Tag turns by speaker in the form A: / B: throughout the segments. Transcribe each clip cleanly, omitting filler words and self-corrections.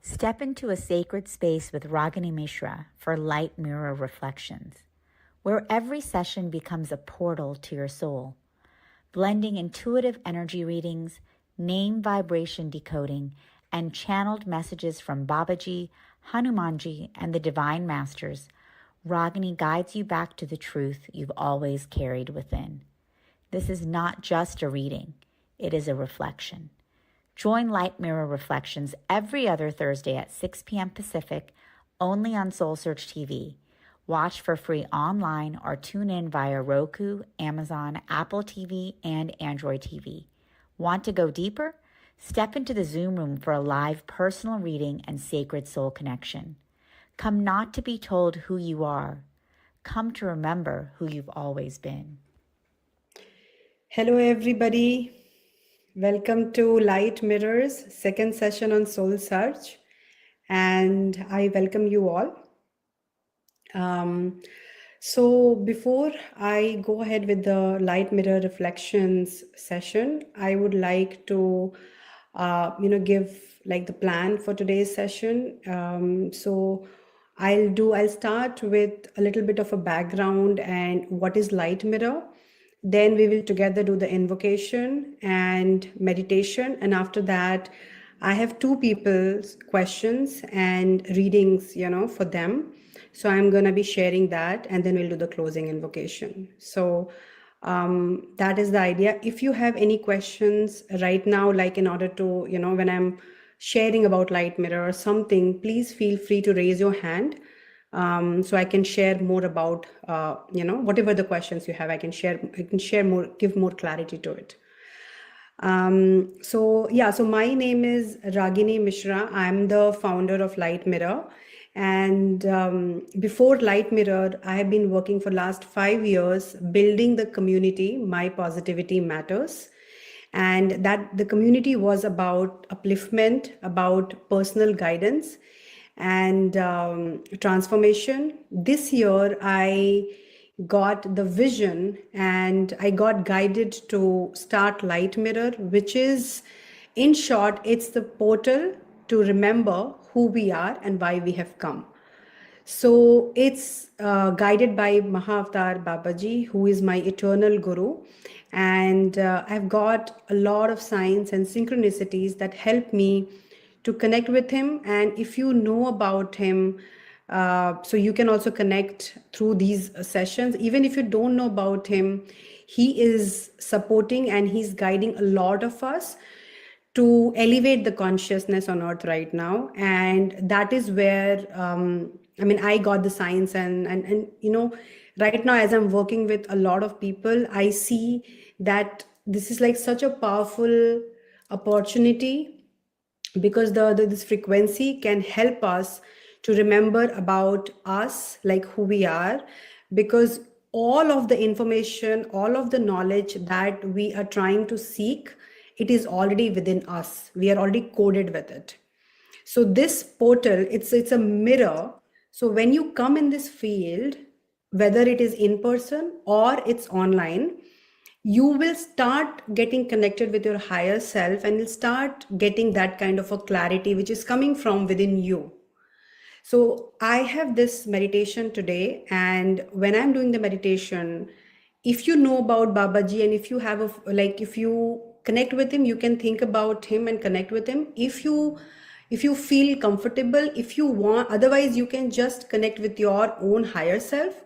A: Step into a sacred space with Ragini Mishra for light mirror reflections, where every session becomes a portal to your soul, blending intuitive energy readings, name vibration decoding, and channeled messages from Babaji, Hanumanji, and the Divine Masters. Ragini guides you back to the truth you've always carried within. This is not just a reading, it is a reflection. Join Light Mirror Reflections every other Thursday at 6 p.m. Pacific, only on Soul Search TV. Watch for free online or tune in via Roku, Amazon, Apple TV, and Android TV. Want to go deeper? Step into the Zoom room for a live personal reading and sacred soul connection. Come not to be told who you are. Come to remember who you've always been.
B: Hello, everybody. Welcome to Light Mirrors, second session on Soul Search. And I welcome you all. So before I go ahead with the Light Mirror Reflections session, I would like to, give like the plan for today's session. So I'll start with a little bit of a background and what is Light Mirror. Then we will together do the invocation and meditation. And after that, I have two people's questions and readings, for them. So I'm going to be sharing that, and then we'll do the closing invocation. So that is the idea. If you have any questions right now, like in order to, when I'm sharing about Light Mirror or something, please feel free to raise your hand. So I can share more about, whatever the questions you have, I can share more, give more clarity to it. So my name is Ragini Mishra. I'm the founder of Light Mirror. And before Light Mirror, I have been working for last 5 years, building the community, My Positivity Matters. And that the community was about upliftment, about personal guidance, and transformation. This year, I got the vision and I got guided to start Light Mirror, which is, in short, it's the portal to remember who we are and why we have come. So it's guided by Mahavatar Babaji, who is my eternal guru. And I've got a lot of signs and synchronicities that help me to connect with him. And if you know about him, so you can also connect through these sessions. Even if you don't know about him, he is supporting and he's guiding a lot of us to elevate the consciousness on earth right now. And that is where, I got the science and right now, as I'm working with a lot of people, I see that this is like such a powerful opportunity, because this frequency can help us to remember about us, like who we are, because all of the information, all of the knowledge that we are trying to seek, it is already within us. We are already coded with it. So this portal, it's a mirror. So when you come in this field, whether it is in person or it's online, you will start getting connected with your higher self and you'll start getting that kind of a clarity which is coming from within you. So I have this meditation today, and when I'm doing the meditation, if you know about Babaji and if you have if you connect with him, you can think about him and connect with him. If you feel comfortable, if you want, otherwise you can just connect with your own higher self,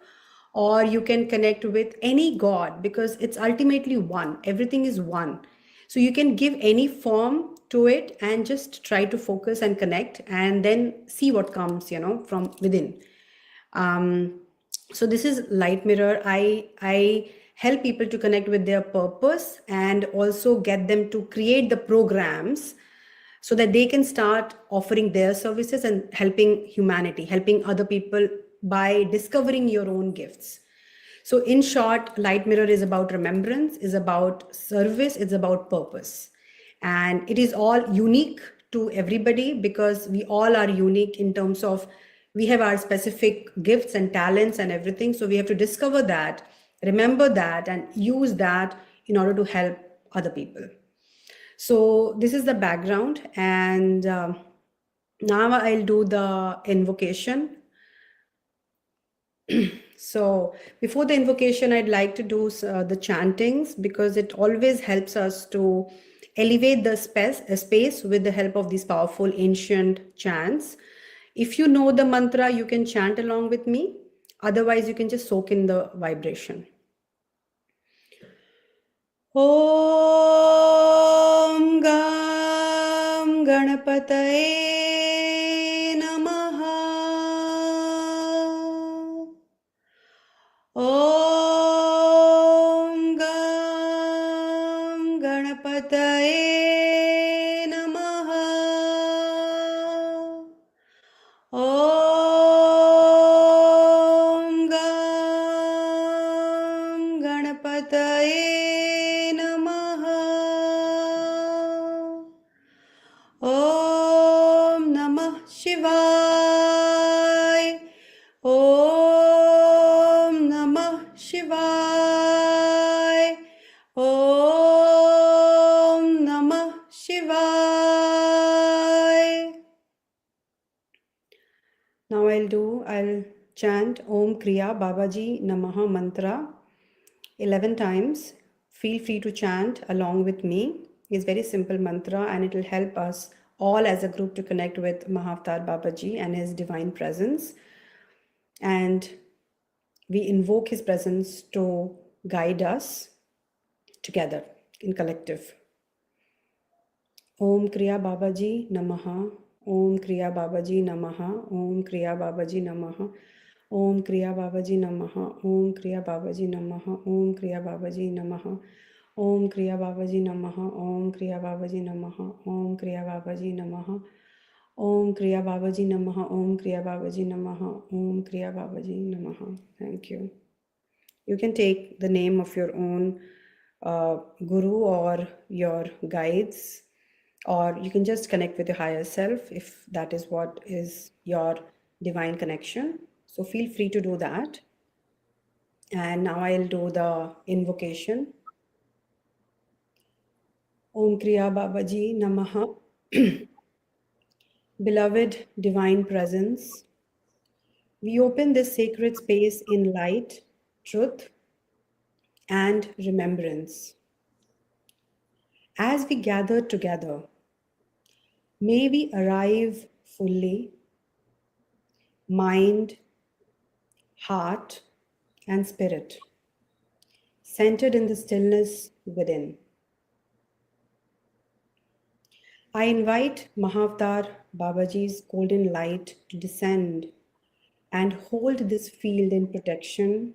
B: or you can connect with any God, because it's ultimately one. Everything is one. So you can give any form to it and just try to focus and connect, and then see what comes, from within. So this is Light Mirror. I help people to connect with their purpose and also get them to create the programs so that they can start offering their services and helping humanity, helping other people by discovering your own gifts. So in short, Light Mirror is about remembrance, is about service, it's about purpose. And it is all unique to everybody, because we all are unique in terms of we have our specific gifts and talents and everything. So we have to discover that, remember that, and use that in order to help other people. So this is the background. And Now I'll do the invocation. So before the invocation, I'd like to do the chantings because it always helps us to elevate the space with the help of these powerful ancient chants. If you know the mantra, you can chant along with me. Otherwise, you can just soak in the vibration. Om Gam Ganapataye Namaha. Om Gam Ganapataye Namaha. Om Gam Ganapataye Namaha. Om Namah Shivaya. Om Namah Shivaya. Om Namah Shivaya. Now I'll chant Om Kriya Babaji Namaha mantra 11 times. Feel free to chant along with me. It's very simple mantra and it will help us all as a group to connect with Mahavatar Babaji and his divine presence. And we invoke his presence to guide us together in collective. Om Kriya Babaji Namaha. Om Kriya Babaji Namaha. Om Kriya Babaji Namaha. Om Kriya Babaji Namaha. Om Kriya Babaji Namaha. Om Kriya Babaji Namaha. Om Kriya Babaji Namaha. Om Kriya Babaji Namaha. Om Kriya Babaji Namaha. Om Kriya Babaji Namaha. Om Kriya Babaji Namaha. Om Kriya Babaji Namaha. Thank you. You can take the name of your own guru or your guides, or you can just connect with your higher self if that is what is your divine connection. So feel free to do that. And now I'll do the invocation. Om Kriya Babaji Namaha. Beloved divine presence, we open this sacred space in light, truth, and remembrance. As we gather together, may we arrive fully, mind, heart, and spirit, centered in the stillness within. I invite Mahavatar Babaji's golden light to descend and hold this field in protection,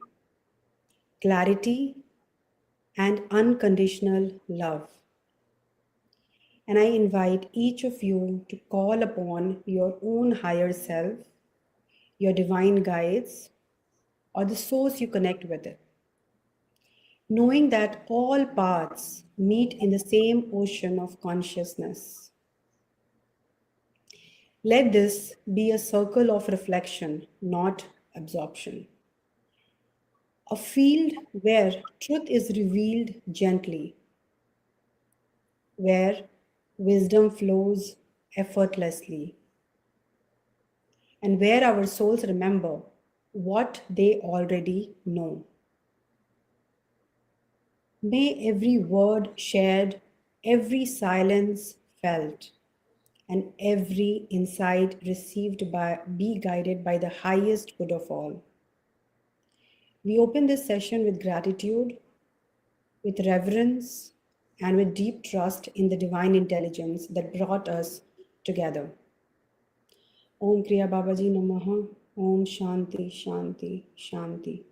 B: clarity, and unconditional love. And I invite each of you to call upon your own higher self, your divine guides, or the source you connect with it, knowing that all paths meet in the same ocean of consciousness. Let this be a circle of reflection, not absorption. A field where truth is revealed gently, where wisdom flows effortlessly, and where our souls remember what they already know. May every word shared, every silence felt, and every insight received be guided by the highest good of all. We open this session with gratitude, with reverence, and with deep trust in the divine intelligence that brought us together. Om Kriya Babaji Namaha. Om Shanti, Shanti, Shanti.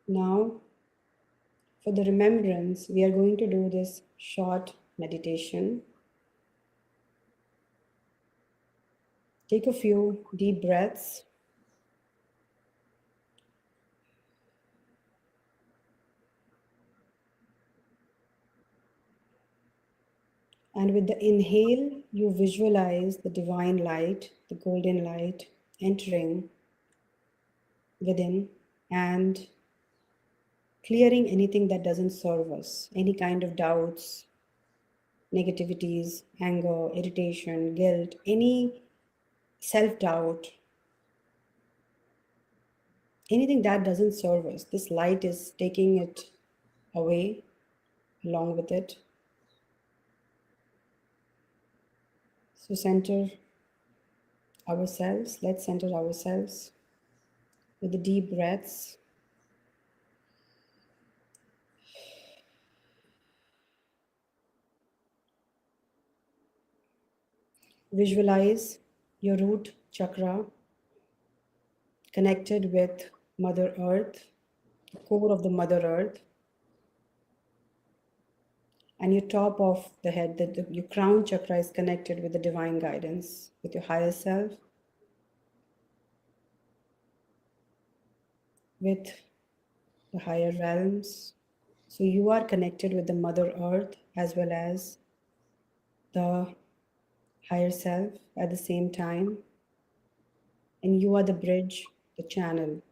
B: Now, for the remembrance, we are going to do this short meditation. Take a few deep breaths. And with the inhale, you visualize the divine light, the golden light, entering within. And clearing anything that doesn't serve us, any kind of doubts, negativities, anger, irritation, guilt, any self doubt, anything that doesn't serve us. This light is taking it away along with it. So, center ourselves. Let's center ourselves with the deep breaths. Visualize your root chakra connected with Mother Earth, the core of the Mother Earth, and your top of the head, your crown chakra is connected with the divine guidance, with your higher self, with the higher realms. So you are connected with the Mother Earth as well as the higher self at the same time. And you are the bridge, the channel.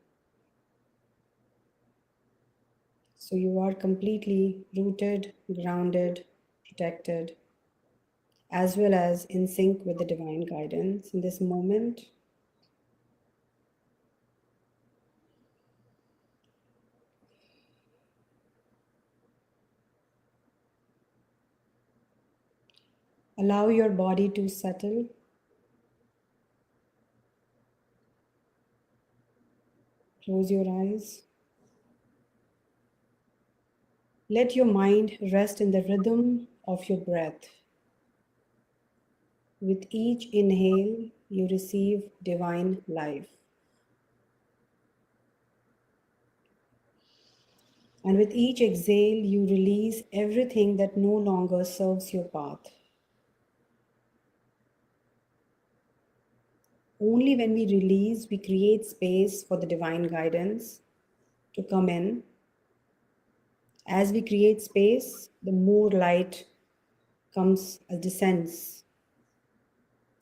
B: So you are completely rooted, grounded, protected, as well as in sync with the divine guidance in this moment. Allow your body to settle. Close your eyes. Let your mind rest in the rhythm of your breath. With each inhale, you receive divine life. And with each exhale, you release everything that no longer serves your path. Only when we release, we create space for the divine guidance to come in. As we create space, the more light comes as descends.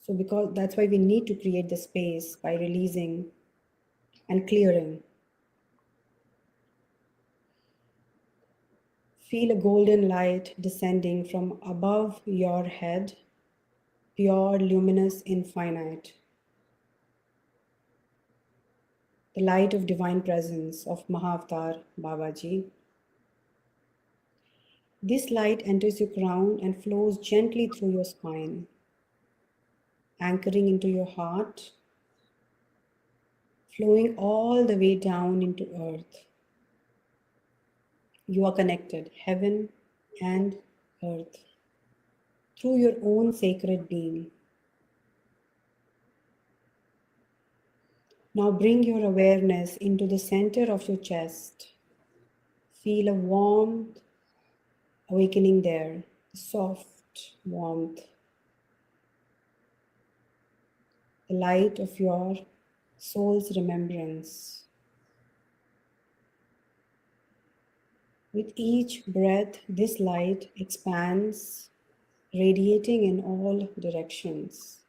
B: So because that's why we need to create the space by releasing and clearing. Feel a golden light descending from above your head, pure, luminous, infinite. The light of divine presence of Mahavatar Babaji. This light enters your crown and flows gently through your spine, anchoring into your heart, flowing all the way down into earth. You are connected, heaven and earth, through your own sacred being. Now bring your awareness into the center of your chest. Feel a warmth awakening there, soft warmth, the light of your soul's remembrance. With each breath, this light expands, radiating in all directions,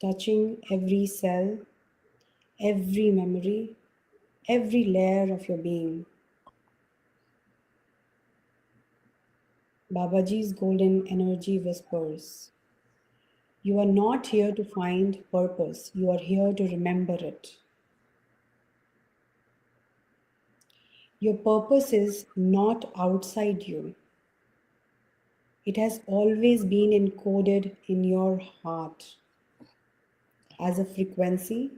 B: touching every cell, every memory, every layer of your being. Babaji's golden energy whispers, "You are not here to find purpose, you are here to remember it." Your purpose is not outside you. It has always been encoded in your heart as a frequency,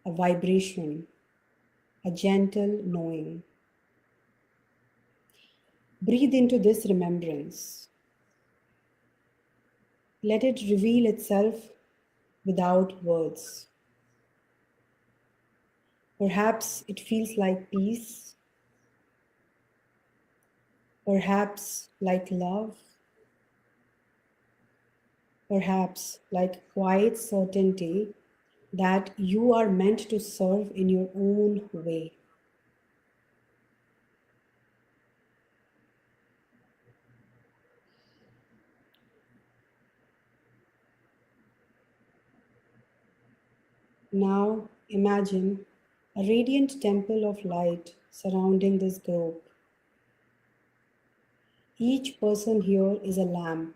B: a vibration, a gentle knowing. Breathe into this remembrance. Let it reveal itself without words. Perhaps it feels like peace, perhaps like love, perhaps like quiet certainty that you are meant to serve in your own way. Now imagine a radiant temple of light surrounding this group. Each person here is a lamp,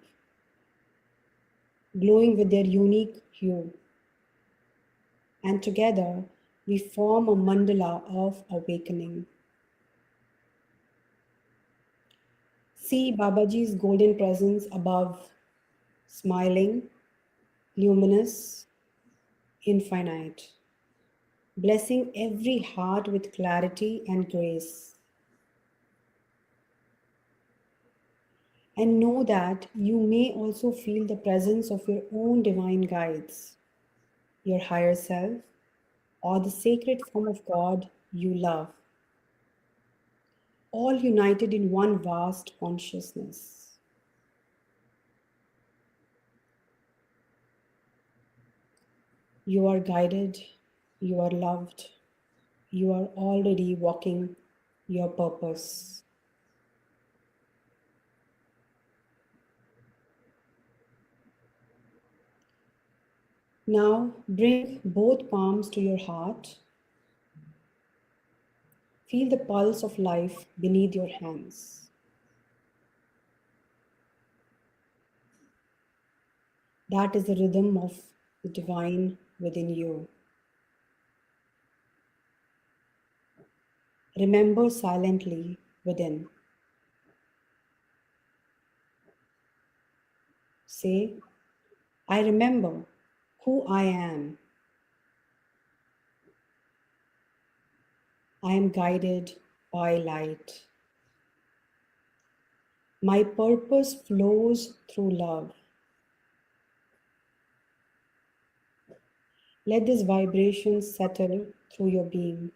B: glowing with their unique hue. And together, we form a mandala of awakening. See Babaji's golden presence above, smiling, luminous, infinite, blessing every heart with clarity and grace. And know that you may also feel the presence of your own divine guides, your higher self, or the sacred form of God you love, all united in one vast consciousness. You are guided, you are loved, you are already walking your purpose. Now bring both palms to your heart. Feel the pulse of life beneath your hands. That is the rhythm of the divine within you. Remember silently within. Say, I remember who I am. I am guided by light. My purpose flows through love. Let this vibration settle through your being.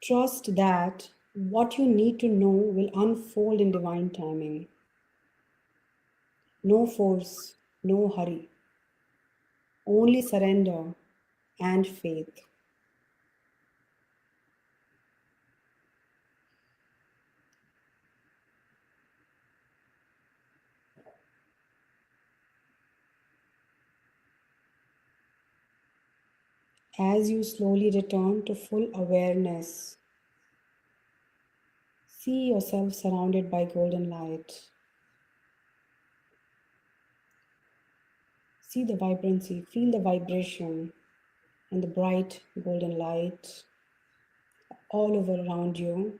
B: Trust that what you need to know will unfold in divine timing. No force, no hurry, only surrender and faith. As you slowly return to full awareness, see yourself surrounded by golden light. See the vibrancy, feel the vibration and the bright golden light all over around you.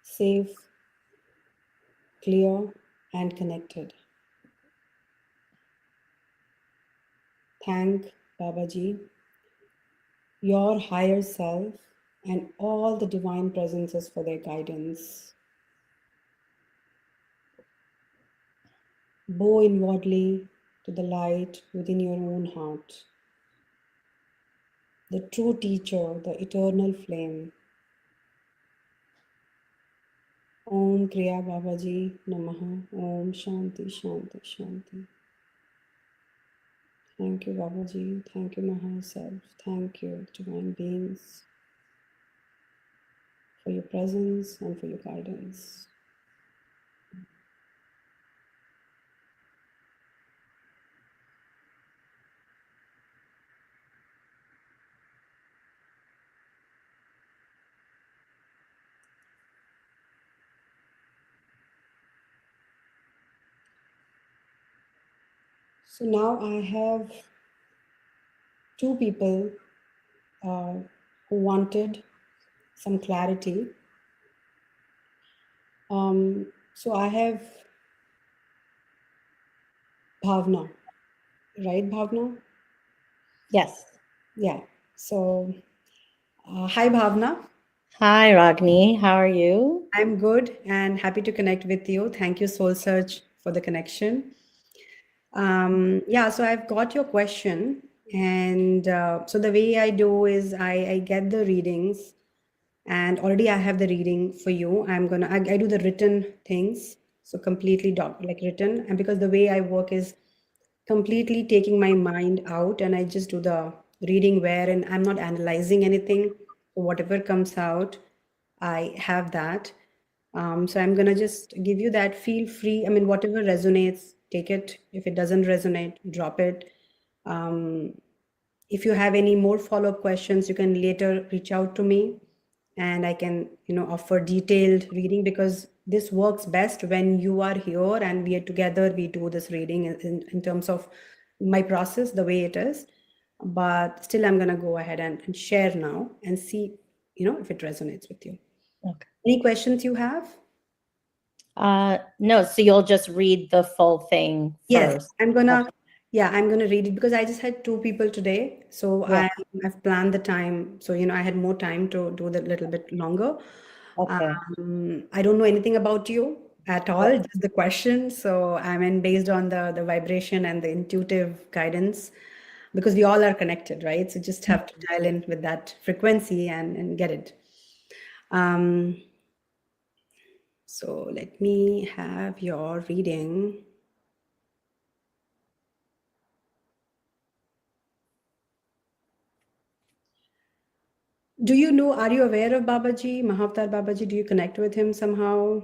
B: Safe, clear, and connected. Thank Babaji, your higher self, and all the divine presences for their guidance. Bow inwardly to the light within your own heart. The true teacher, the eternal flame. Om Kriya Babaji Namaha. Om Shanti Shanti Shanti. Thank you, Babaji. Thank you, my higher self. Thank you, divine beings, for your presence and for your guidance. So now I have two people who wanted some clarity. So I have Bhavna, right, Bhavna?
C: Yes.
B: Yeah. So, hi, Bhavna.
C: Hi, Ragini. How are you?
B: I'm good and happy to connect with you. Thank you, Soul Search, for the connection. Yeah, so I've got your question. And so the way I do is I get the readings, and already I have the reading for you. I do the written things, so completely like written. And because the way I work is completely taking my mind out, and I just do the reading where, and I'm not analyzing anything. So whatever comes out, I have that. So I'm gonna just give you that. Feel free. I mean, whatever resonates, take it. If it doesn't resonate, drop it. If you have any more follow-up questions, you can later reach out to me and I can, offer detailed reading, because this works best when you are here and we are together. We do this reading in terms of my process, the way it is. But still, I'm going to go ahead and share now and see, if it resonates with you.
C: Okay.
B: Any questions you have?
C: No, so you'll just read the full thing
B: Yes,
C: first.
B: I'm gonna, yeah, I'm gonna read it because I just had two people today. So
C: Yeah.
B: I've planned the time. So, I had more time to do that little bit longer.
C: Okay.
B: I don't know anything about you at all, just the question. So I mean, based on the vibration and the intuitive guidance, because we all are connected, right? So just have to dial in with that frequency and get it. So let me have your reading. Do you know, are you aware of Babaji, Mahavatar Babaji? Do you connect with him somehow?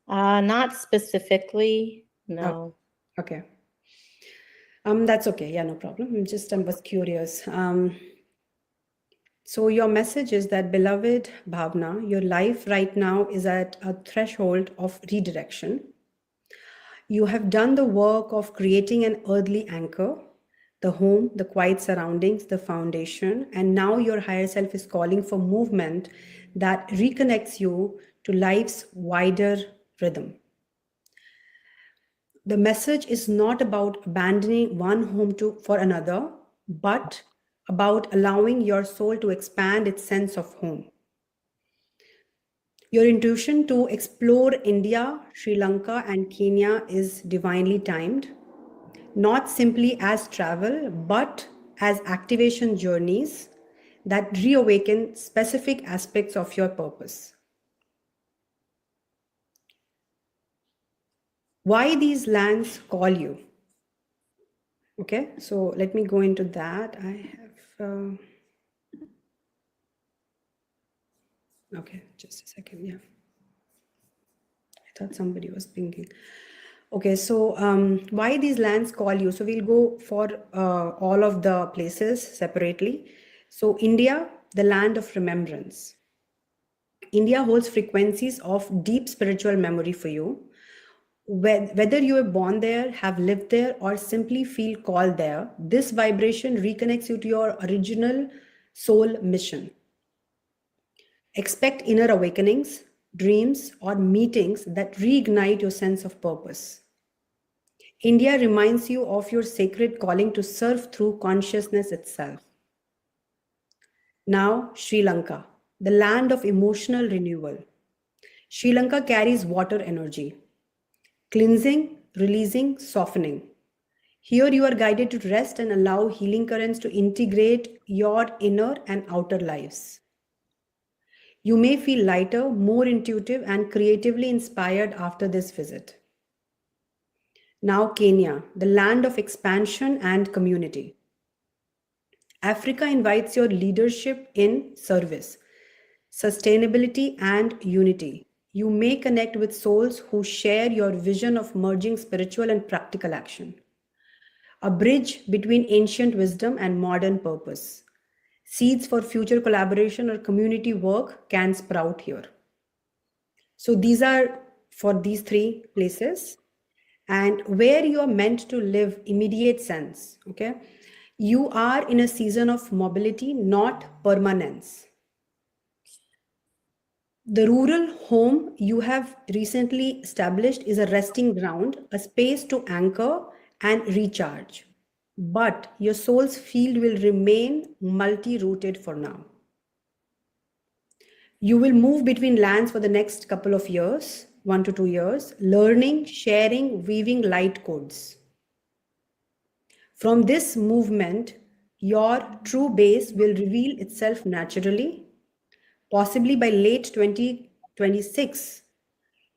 C: Not specifically,
B: Oh,
C: no.
B: okay. That's okay. Yeah, no problem. I was curious. So your message is that, beloved Bhavna, your life right now is at a threshold of redirection. You have done the work of creating an earthly anchor, the home, the quiet surroundings, the foundation, and now your higher self is calling for movement that reconnects you to life's wider rhythm. The message is not about abandoning one home for another, but about allowing your soul to expand its sense of home. Your intuition to explore India, Sri Lanka, and Kenya is divinely timed, not simply as travel, but as activation journeys that reawaken specific aspects of your purpose. Why these lands call you? Okay, so let me go into that. I have, okay, just a second. Yeah, I thought somebody was thinking. Okay, so why these lands call you? So we'll go for all of the places separately. So India, the land of remembrance. India holds frequencies of deep spiritual memory for you. Whether you were born there, have lived there, or simply feel called there, this vibration reconnects you to your original soul mission. Expect inner awakenings, dreams, or meetings that reignite your sense of purpose. India reminds you of your sacred calling to serve through consciousness itself. Now, Sri Lanka, the land of emotional renewal. Sri Lanka carries water energy, cleansing, releasing, softening. Here you are guided to rest and allow healing currents to integrate your inner and outer lives. You may feel lighter, more intuitive, and creatively inspired after this visit. Now, Kenya, the land of expansion and community. Africa invites your leadership in service, sustainability, and unity. You may connect with souls who share your vision of merging spiritual and practical action. A bridge between ancient wisdom and modern purpose. Seeds for future collaboration or community work can sprout here. So these are for these three places. And where you are meant to live, immediate sense, okay? You are in a season of mobility, not permanence. The rural home you have recently established is a resting ground, a space to anchor and recharge. But your soul's field will remain multi-rooted for now. You will move between lands for the next couple of years, 1 to 2 years, learning, sharing, weaving light codes. From this movement, your true base will reveal itself naturally, possibly by late 2026.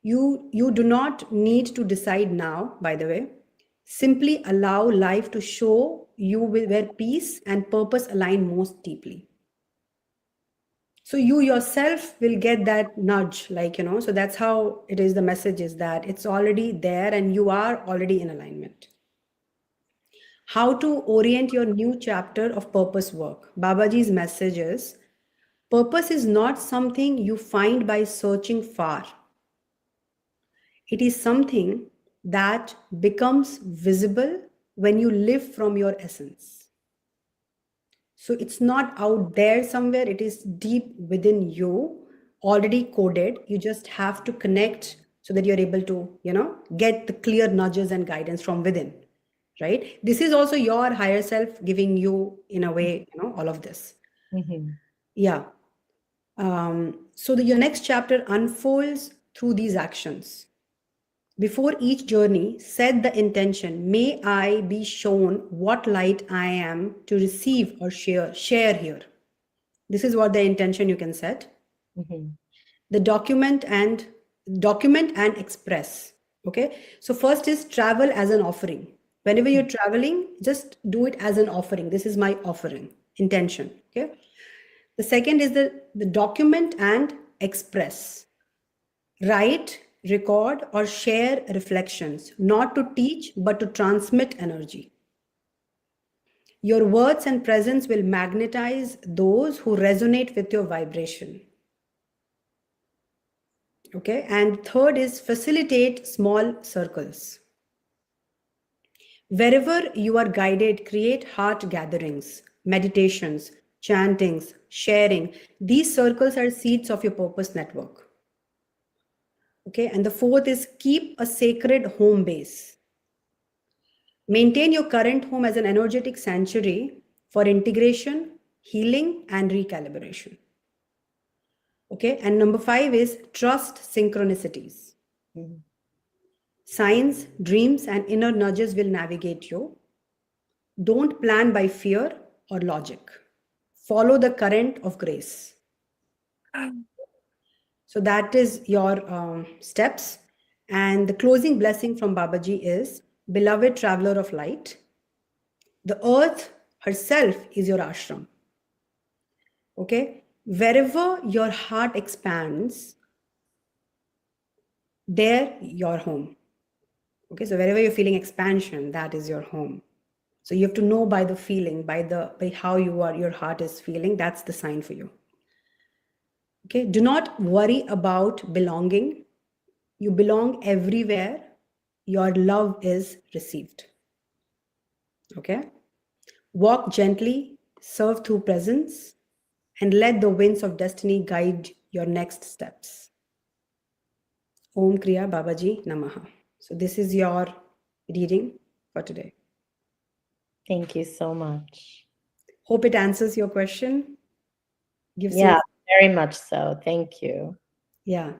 B: You do not need to decide now, by the way. Simply allow life to show you where peace and purpose align most deeply. So you yourself will get that nudge, like, so that's how it is. The message is that it's already there and you are already in alignment. How to orient your new chapter of purpose work. Babaji's message is, purpose is not something you find by searching far. It is something that becomes visible when you live from your essence. So it's not out there somewhere, it is deep within you, already coded. You just have to connect so that you're able to, get the clear nudges and guidance from within, right? This is also your higher self giving you, in a way, all of this.
C: Mhm.
B: Yeah. So your next chapter unfolds through these actions. Before each journey, set the intention, may I be shown what light I am to receive or share here. This is what the intention you can set.
C: Mhm.
B: The document and express. Okay. So first is travel as an offering. Whenever you're traveling, just do it as an offering. This is my offering, intention. Okay. The second is the document and express. Write, record, or share reflections, not to teach, but to transmit energy. Your words and presence will magnetize those who resonate with your vibration. Okay. And third is facilitate small circles. Wherever you are guided, create heart gatherings, meditations, chantings, sharing. These circles are seeds of your purpose network. Okay. And the fourth is keep a sacred home base. Maintain your current home as an energetic sanctuary for integration, healing, and recalibration. Okay. And number 5 is trust synchronicities.
C: Mhm.
B: Signs, dreams, and inner nudges will navigate you. Don't plan by fear or logic. Follow the current of grace. So that is your steps. And the closing blessing from Babaji is, beloved traveler of light, the earth herself is your ashram. Okay. Wherever your heart expands, there your home. Okay. So wherever you're feeling expansion, that is your home. So you have to know by the feeling, by how your heart is feeling. That's the sign for you. Okay. Do not worry about belonging. You belong everywhere. Your love is received. Okay. Walk gently, serve through presence, and let the winds of destiny guide your next steps. Om Kriya Babaji Namaha. So this is your reading for today.
C: Thank you so much.
B: Hope it answers your question. Give
C: Yeah,
B: some.
C: very much so. Thank you.
B: Yeah.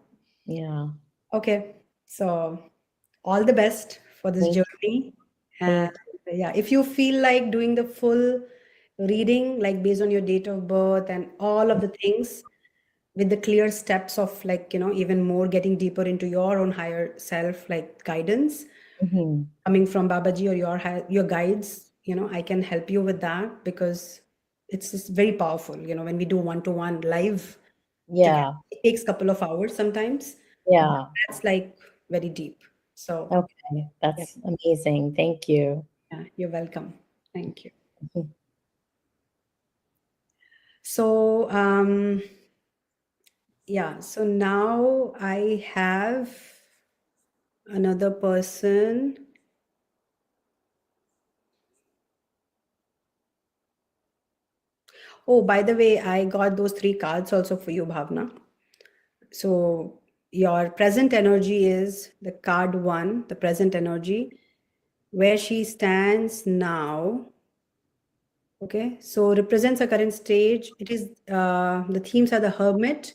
C: Yeah.
B: Okay. So all the best for this
C: Thank
B: journey. And
C: Thank
B: yeah, if you feel like doing the full reading, like based on your date of birth and all of the things, with the clear steps of, like, even more getting deeper into your own higher self, like guidance
C: Mhm.
B: coming from Babaji or your guides, I can help you with that, because it's just very powerful. When we do one-to-one live together,
C: Yeah.
B: it takes a couple of hours sometimes.
C: Yeah.
B: That's like very deep. So
C: Okay.
B: yeah,
C: That's amazing. Thank you.
B: yeah, you're welcome. Thank you.
C: Mhm.
B: So yeah, so now I have another person. Oh, by the way, I got those 3 cards also for you, Bhavna. So your present energy is the card 1, the present energy, where she stands now. Okay, so represents a current stage. It is the themes are the Hermit,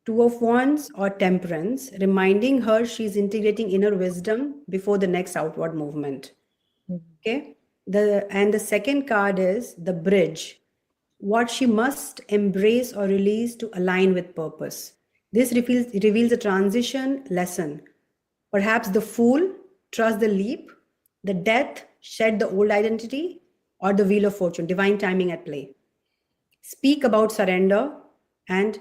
B: Two of Wands, or Temperance, reminding her she's integrating inner wisdom before the next outward movement.
C: Mhm.
B: Okay, the second card is the Bridge, what she must embrace or release to align with purpose. This reveals a transition lesson. Perhaps the Fool, trust the leap, the Death, shed the old identity, or the Wheel of Fortune, divine timing at play. Speak about surrender and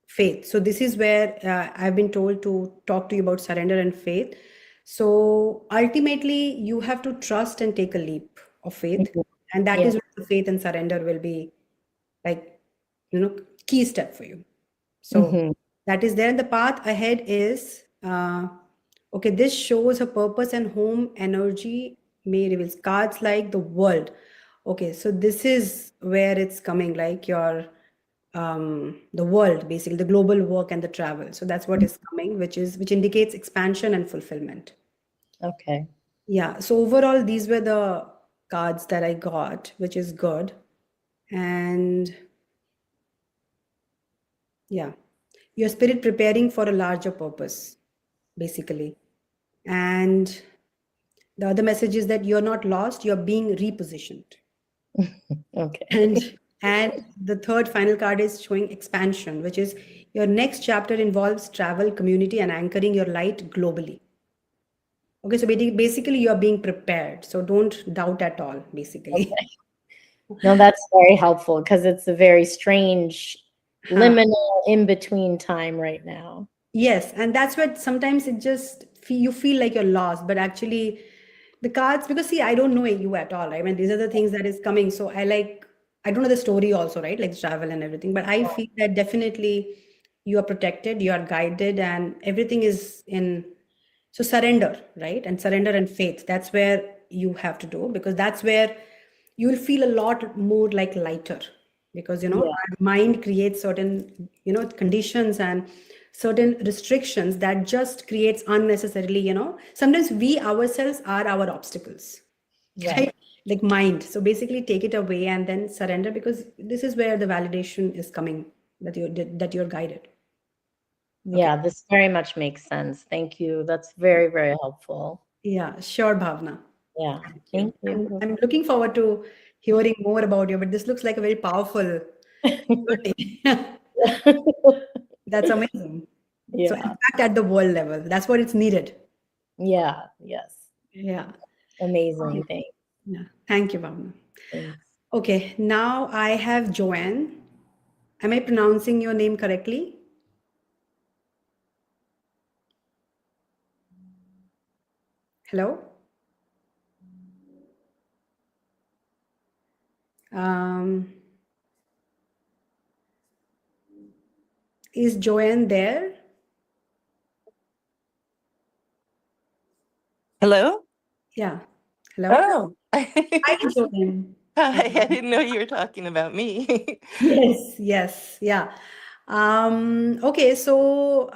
B: faith. So this is where I've been told to talk to you about surrender and faith. So ultimately, you have to trust and take a leap of faith,
C: Mhm.
B: and that
C: Yeah.
B: is where the faith and surrender will be like, key step for you. So
C: Hmm.
B: that is there. And the path ahead is okay, this shows a purpose and home energy may reveals cards like the world. Okay, so this is where it's coming, like your the world, basically the global work and the travel. So that's what is coming, which indicates expansion and fulfillment.
C: Okay.
B: Yeah. So overall, these were the cards that I got, which is good. And yeah, your spirit preparing for a larger purpose, basically. And the other message is that you're not lost, you're being repositioned.
C: Okay.
B: And the third final card is showing expansion, which is your next chapter involves travel, community, and anchoring your light globally. Okay, so basically you're being prepared. So don't doubt at all, basically.
C: Okay. No, that's very helpful because it's a very strange
B: Huh.
C: liminal in between time right now.
B: Yes, and that's what sometimes it just you feel like you're lost, but actually the cards, because see, I don't know you at all. I mean, these are the things that is coming. So I don't know the story also, right? Like travel and everything, but I feel that definitely you are protected, you are guided, and everything is in. So surrender, right? And surrender and faith. That's where you have to do, because that's where you will feel a lot more like lighter, because
C: Yeah.
B: our mind creates certain conditions and certain restrictions that just creates unnecessarily, sometimes we ourselves are our obstacles.
C: Right.
B: Right, like mind. So basically take it away and then surrender, because this is where the validation is coming, that you're guided. Okay.
C: Yeah, this very much makes sense. Thank you. That's very, very helpful.
B: Yeah, sure, Bhavna.
C: Yeah.
B: Thank you.
C: Thank you.
B: I'm looking forward to hearing more about you, but this looks like a very powerful journey. That's amazing. So
C: Yeah.
B: impact at the world level, that's what it's needed.
C: Yeah. Yes.
B: Yeah.
C: Amazing. Thanks.
B: Yeah. Thank you, Bhavna.
C: Thanks.
B: Okay, now I have Joanne. Am I pronouncing your name correctly? Hello? Um, is Joanne there?
D: Hello?
B: Yeah. Hello?
D: Oh,
B: Hi, Joanne.
D: hi. I didn't know you were talking about me.
B: Yes, yes, yeah. Okay, so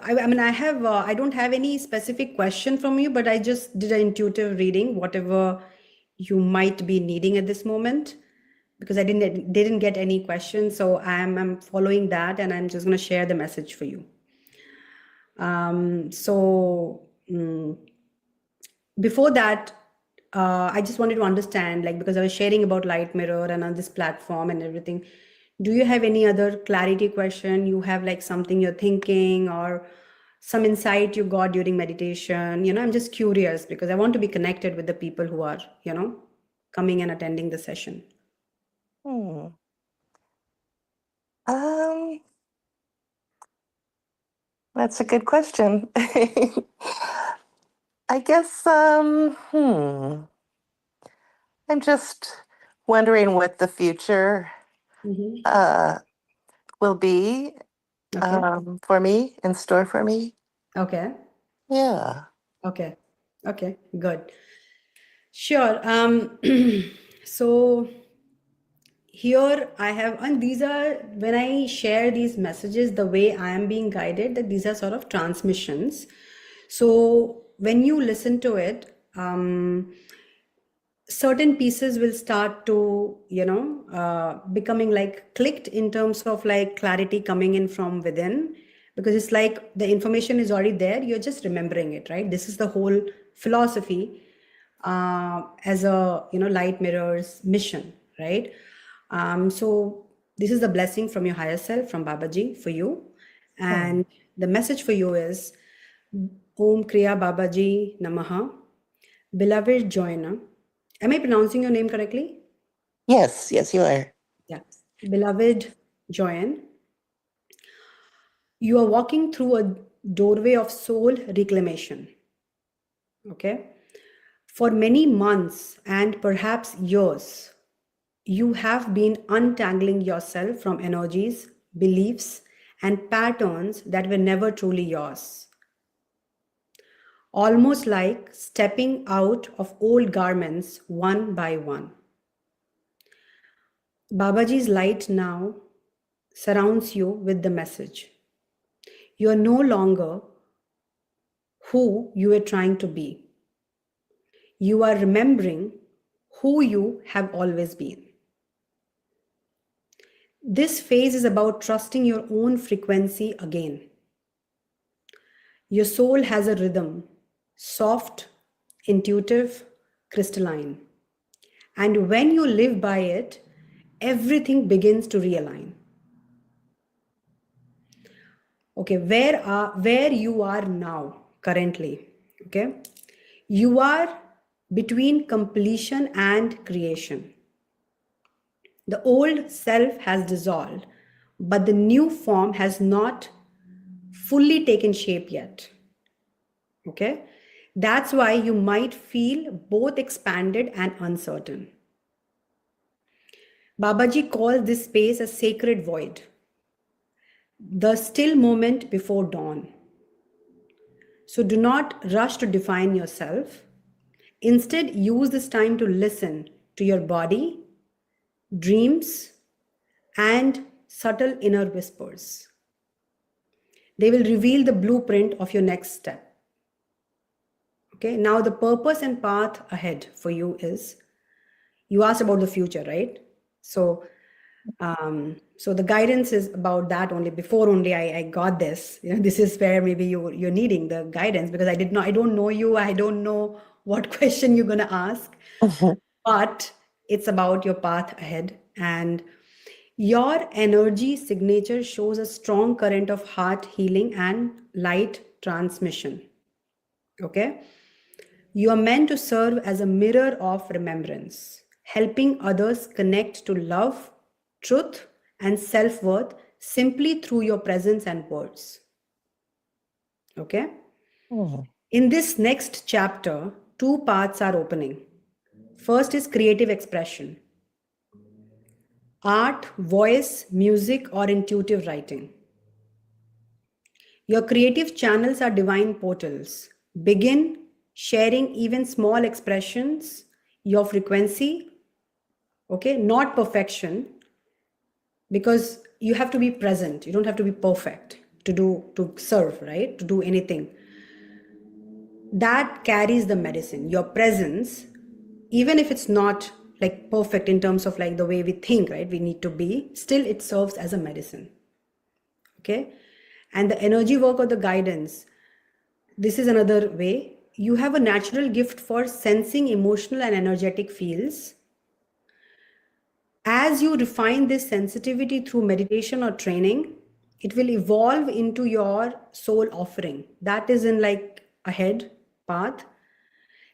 B: I mean, I don't have any specific question from you, but I just did an intuitive reading, whatever you might be needing at this moment, because I didn't get any questions, so I'm following that, and I'm just going to share the message for you. So before that, I just wanted to understand, like, because I was sharing about light mirror and on this platform and everything, do you have any other clarity question? You have like something you're thinking, or some insight you got during meditation? I'm just curious, because I want to be connected with the people who are coming and attending the session.
D: Hmm. Um, that's a good question. I guess, I'm just wondering what the future
B: Hmm.
D: uh will be
B: Okay.
D: for me, in store for me.
B: Okay.
D: Yeah.
B: Okay. Okay. Good. Sure. So here I have, and these are, when I share these messages, the way I am being guided, that these are sort of transmissions. So when you listen to it, certain pieces will start to becoming like clicked, in terms of like clarity coming in from within, because it's like the information is already there, you're just remembering it, right? This is the whole philosophy, as a light mirror's mission, right? So this is the blessing from your higher self, from Babaji, for you.
D: Hmm.
B: And the message for you is Om Kriya Babaji Namaha. Beloved Joanna, am I pronouncing your name correctly?
D: Yes, yes, you are.
B: Yeah. Beloved Joanne, you are walking through a doorway of soul reclamation. Okay? For many months and perhaps years, you have been untangling yourself from energies, beliefs, and patterns that were never truly yours. Almost like stepping out of old garments one by one. Babaji's light now surrounds you with the message. You are no longer who you were trying to be. You are remembering who you have always been. This phase is about trusting your own frequency again. Your soul has a rhythm, soft, intuitive, crystalline. And when you live by it, everything begins to realign. Okay, where you are now currently, okay? You are between completion and creation. The old self has dissolved, but the new form has not fully taken shape yet. Okay? That's why you might feel both expanded and uncertain. Babaji calls this space a sacred void, the still moment before dawn. So do not rush to define yourself. Instead, use this time to listen to your body, dreams, and subtle inner whispers. They will reveal the blueprint of your next step. Okay, now the purpose and path ahead for you is, you asked about the future, right? So the guidance is about that only. Before only I got this. This is where maybe you're needing the guidance, because I don't know you. I don't know what question you're gonna ask, but it's about your path ahead. And your energy signature shows a strong current of heart healing and light transmission. Okay? You are meant to serve as a mirror of remembrance, helping others connect to love, truth, and self-worth simply through your presence and words. Okay? In this next chapter, two paths are opening. First is creative expression. Art, voice, music, or intuitive writing. Your creative channels are divine portals. Begin sharing even small expressions, your frequency, okay? Not perfection, because you have to be present. You don't have to be perfect to serve, right? To do anything. That carries the medicine. Your presence, even if it's not like perfect in terms of like the way we think, right? We need to be, still it serves as a medicine. Okay? And the energy work or the guidance, this is another way. You have a natural gift for sensing emotional and energetic fields. As you refine this sensitivity through meditation or training, it will evolve into your soul offering. That is in like ahead path,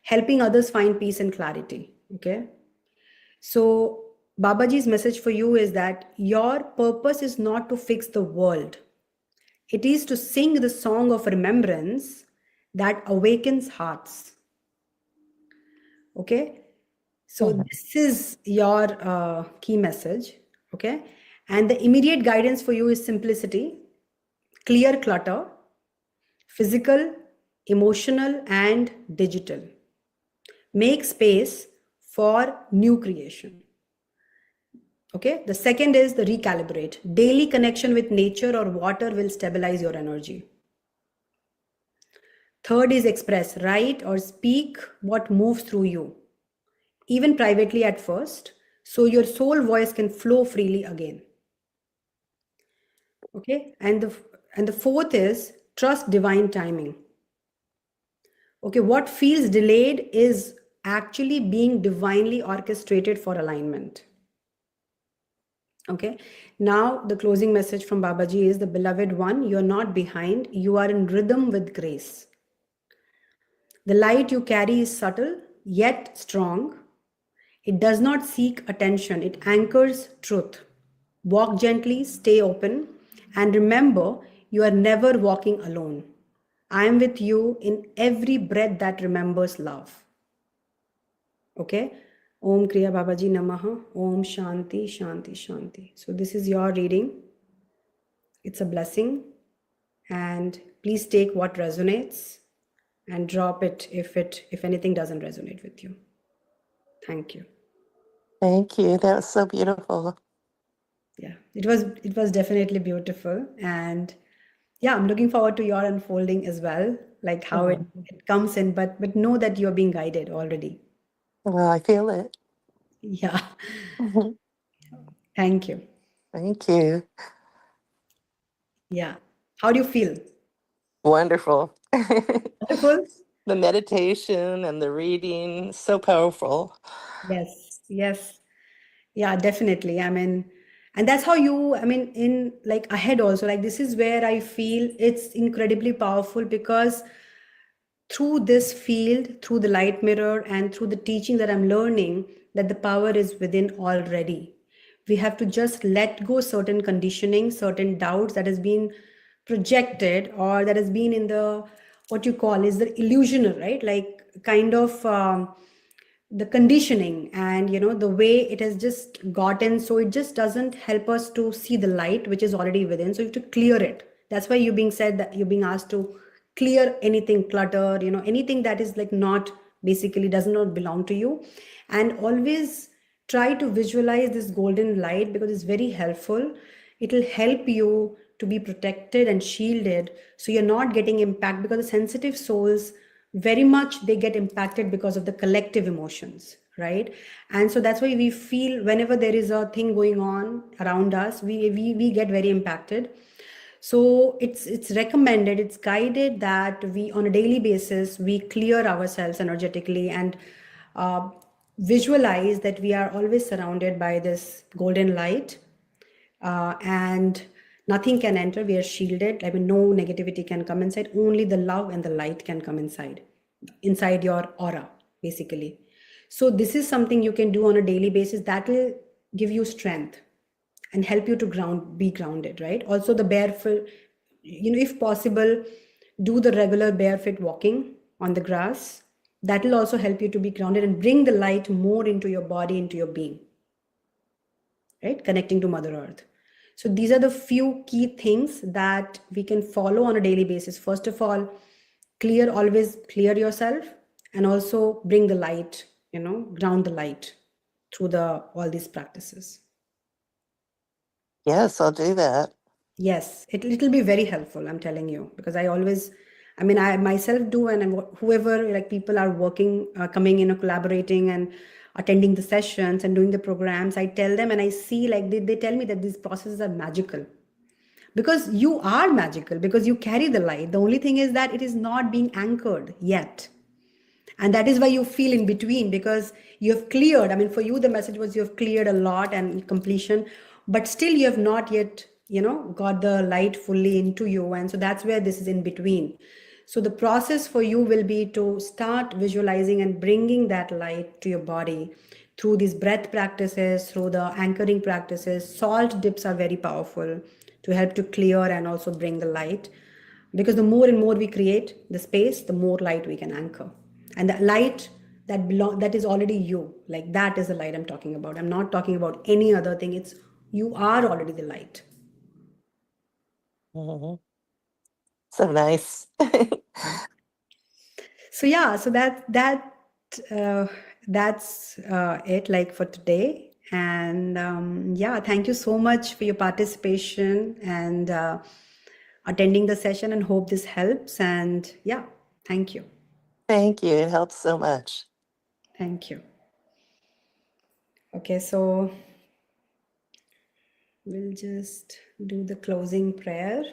B: helping others find peace and clarity. Okay. So Babaji's message for you is that your purpose is not to fix the world. It is to sing the song of remembrance that awakens hearts. Okay. So this is your key message. Okay. And the immediate guidance for you is simplicity, clear clutter, physical, emotional, and digital. Make space for new creation. Okay. The second is the recalibrate. Daily connection with nature or water will stabilize your energy. Third is express. Write or speak what moves through you, even privately at first, so your soul voice can flow freely again. Okay. And the fourth is trust divine timing. Okay. What feels delayed is actually being divinely orchestrated for alignment. Okay. Now the closing message from Babaji is, the beloved one, you're not behind. You are in rhythm with grace. The light you carry is subtle, yet strong. It does not seek attention. It anchors truth. Walk gently, stay open, and remember you are never walking alone. I am with you in every breath that remembers love. Okay? Om Kriya Babaji Namaha. Om Shanti, Shanti, Shanti. So, this is your reading. It's a blessing. And please take what resonates and drop it if anything doesn't resonate with you. Thank you.
D: Thank you. That was so beautiful.
B: Yeah, it was definitely beautiful. And yeah, I'm looking forward to your unfolding as well, like how it comes in, but know that you're being guided already.
D: Well, I feel it.
B: Yeah. Thank you.
D: Thank you.
B: Yeah. How do you feel?
D: Wonderful.
B: Wonderful?
D: The meditation and the reading, so powerful.
B: Yes. Yes. Yeah, definitely. I mean, and that's how you, I mean, in like ahead also, like this is where I feel it's incredibly powerful because through this field, through the light mirror, and through the teaching that I'm learning, that the power is within already. We have to just let go certain conditioning, certain doubts that has been projected or that has been in the what you call is the illusional, right? Like kind of the conditioning and the way it has just gotten, so it just doesn't help us to see the light which is already within. So you have to clear it. That's why you're being said that you're being asked to clear anything clutter, anything that is like not basically does not belong to you. And always try to visualize this golden light because it's very helpful. It'll help you to be protected and shielded so you're not getting impacted, because the sensitive souls very much they get impacted because of the collective emotions, right? And so that's why we feel whenever there is a thing going on around us, we get very impacted. So it's recommended, it's guided that we on a daily basis we clear ourselves energetically and uh, visualize that we are always surrounded by this golden light, and nothing can enter. We are shielded. I mean, no negativity can come inside. Only the love and the light can come inside your aura, basically. So this is something you can do on a daily basis that will give you strength and help you to be grounded, right? Also the barefoot, if possible, do the regular barefoot walking on the grass. That will also help you to be grounded and bring the light more into your body, into your being, right? Connecting to Mother Earth. So these are the few key things that we can follow on a daily basis. First of all, always clear yourself, and also bring the light, ground the light through all these practices.
D: Yes, I'll do that.
B: Yes, it'll be very helpful, I'm telling you, because I mean, I myself do, and whoever, like people are working, coming in, or collaborating and attending the sessions and doing the programs, I tell them and I see like they tell me that these processes are magical. Because you are magical, because you carry the light. The only thing is that it is not being anchored yet. And that is why you feel in between, because you have cleared. I mean, for you the message was you have cleared a lot and completion, but still you have not yet got the light fully into you. And so that's where this is in between. So the process for you will be to start visualizing and bringing that light to your body through these breath practices, through the anchoring practices. Salt dips are very powerful to help to clear and also bring the light, because the more and more we create the space, the more light we can anchor. And the light that is already you, like that is the light I'm talking about. I'm not talking about any other thing. It's you are already the light.
D: Mhm. So nice.
B: So yeah, so uh, that's it, like for today. And yeah, thank you so much for your participation and attending the session, and hope this helps. And yeah, thank you.
D: Thank you. It helps so much.
B: Thank you. Okay, so we'll just do the closing prayer.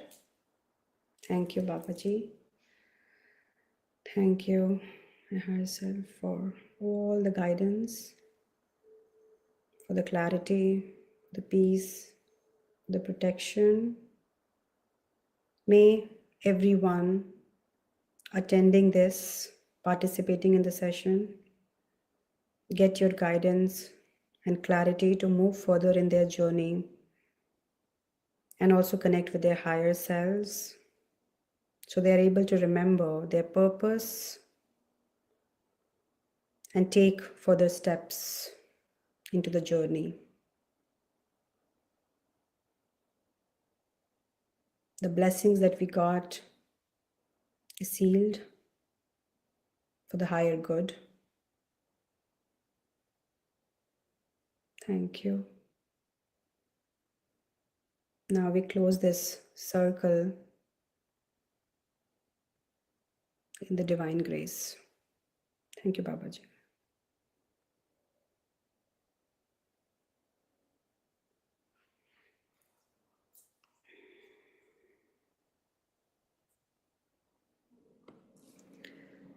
B: Thank you, Babaji. Thank you, my higher self, for all the guidance, for the clarity, the peace, the protection. May everyone attending this, participating in the session, get your guidance and clarity to move further in their journey and also connect with their higher selves so they are able to remember their purpose and take further steps into the journey. The blessings that we got is sealed for the higher good. Thank you. Now we close this circle in the divine grace. Thank you, Babaji.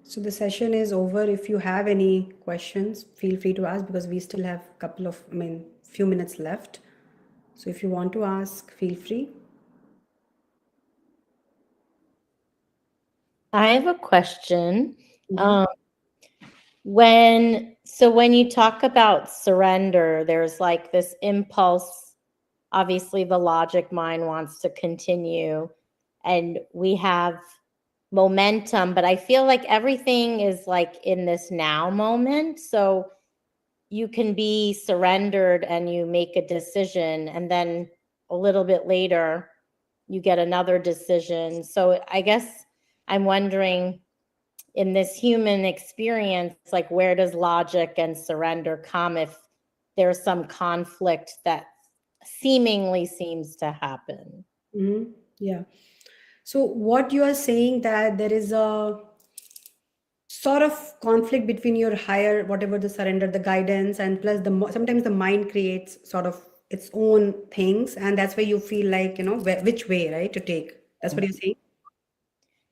B: So the session is over. If you have any questions, feel free to ask because we still have few minutes left. So if you want to ask, feel free.
C: I have a question.
B: Mhm.
C: When you talk about surrender, there's like this impulse. Obviously, the logic mind wants to continue, and we have momentum, but I feel like everything is like in this now moment. So you can be surrendered and you make a decision, and then a little bit later, you get another decision. So I guess I'm wondering, in this human experience, like where does logic and surrender come if there's some conflict that seemingly seems to happen?
B: Mhm. Yeah. So what you are saying that there is a sort of conflict between your higher, whatever the surrender, the guidance, and plus sometimes the mind creates sort of its own things, and that's where you feel like which way, right, to take. That's what you're saying.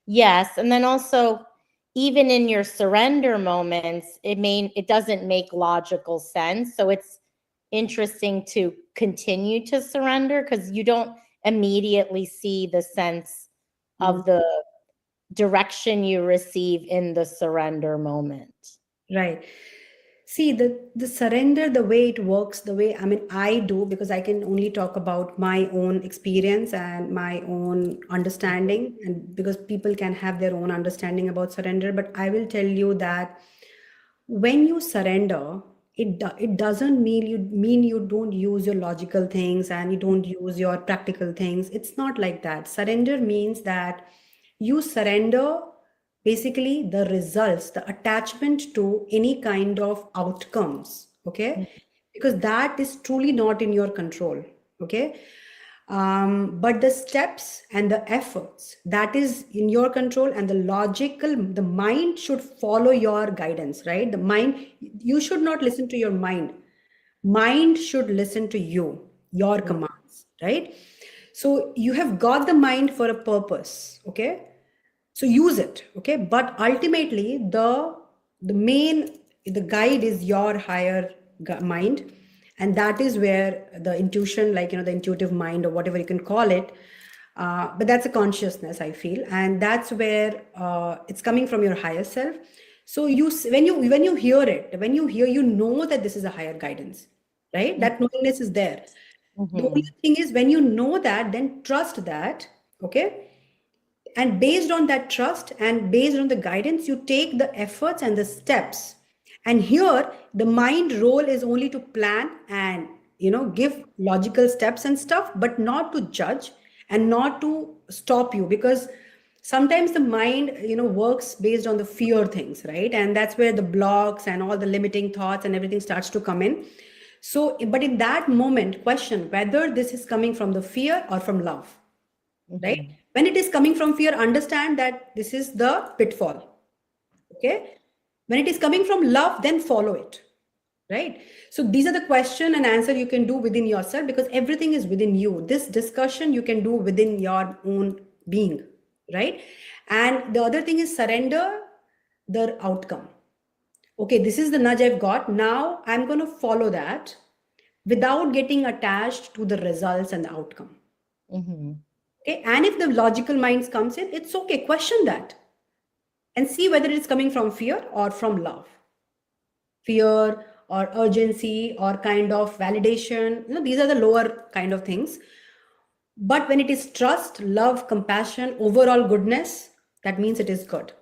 C: Yes, and then also, even in your surrender moments, it doesn't make logical sense. So it's interesting to continue to surrender because you don't immediately see the sense of the direction you receive in the surrender moment.
B: Right. See, the surrender, the way it works, the way I do, because I can only talk about my own experience and my own understanding, and because people can have their own understanding about surrender, but I will tell you that when you surrender, it doesn't mean you don't use your logical things and you don't use your practical things. It's not like that. Surrender means that you surrender basically the results, the attachment to any kind of outcomes, okay? Because that is truly not in your control, okay? But the steps and the efforts that is in your control, and the mind should follow your guidance, right? The mind, you should not listen to your mind should listen to you, your commands, right? So you have got the mind for a purpose, okay? So use it, okay? But ultimately the guide is your higher mind, and that is where the intuition, like the intuitive mind or whatever you can call it, but that's a consciousness, I feel, and that's where it's coming from your higher self. So when you hear it, you know that this is a higher guidance, right? That knowingness is there. The only thing is, when you know that, then trust that, okay? And based on that trust and based on the guidance, you take the efforts and the steps. And here the mind role is only to plan and give logical steps and stuff, but not to judge and not to stop you, because sometimes the mind works based on the fear things, right? And that's where the blocks and all the limiting thoughts and everything starts to come in. So but in that moment, question whether this is coming from the fear or from love, right? When it is coming from fear, understand that this is the pitfall, okay? When it is coming from love, then follow it, right? So these are the question and answer you can do within yourself, because everything is within you. This discussion you can do within your own being, right? And the other thing is surrender the outcome. Okay, this is the nudge I've got, now I'm going to follow that without getting attached to the results and the outcome. Okay, and if the logical minds comes in, it's okay, question that and see whether it's coming from fear or from love. Fear or urgency or kind of validation, these are the lower kind of things. But when it is trust, love, compassion, overall goodness, that means it is good.